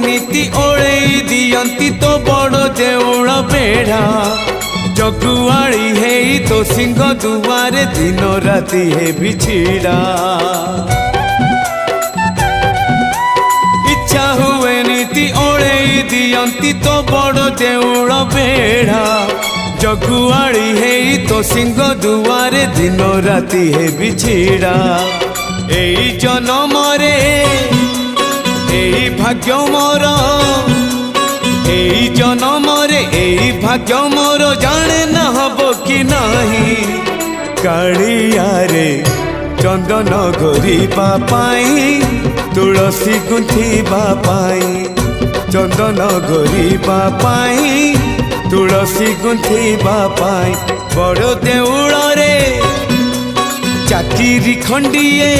नीति ओले दियंती तो बड़ देउल बेढ़ा जगुआड़ी है तो सिंह दुआरे दिन राति है बिछिड़ा इच्छा हुए नीति ओले दियंती तो बड़ देउल बेढ़ा जगुआड़ी है तो सिंह दुआरे दिन राति है बिछिड़ा एई जन्म रे एई भाग्य मोर एई जन्म रे एई भाग्य मोर जाने न हबो कि नहीं कालिया रे चंदन गोरीबा पाई तुलसी गुंथिबा पाई चंदन गोरीबा पाई तुलसी गुंथिबा पाई बड़ देउल रे चाकिरी खंडिए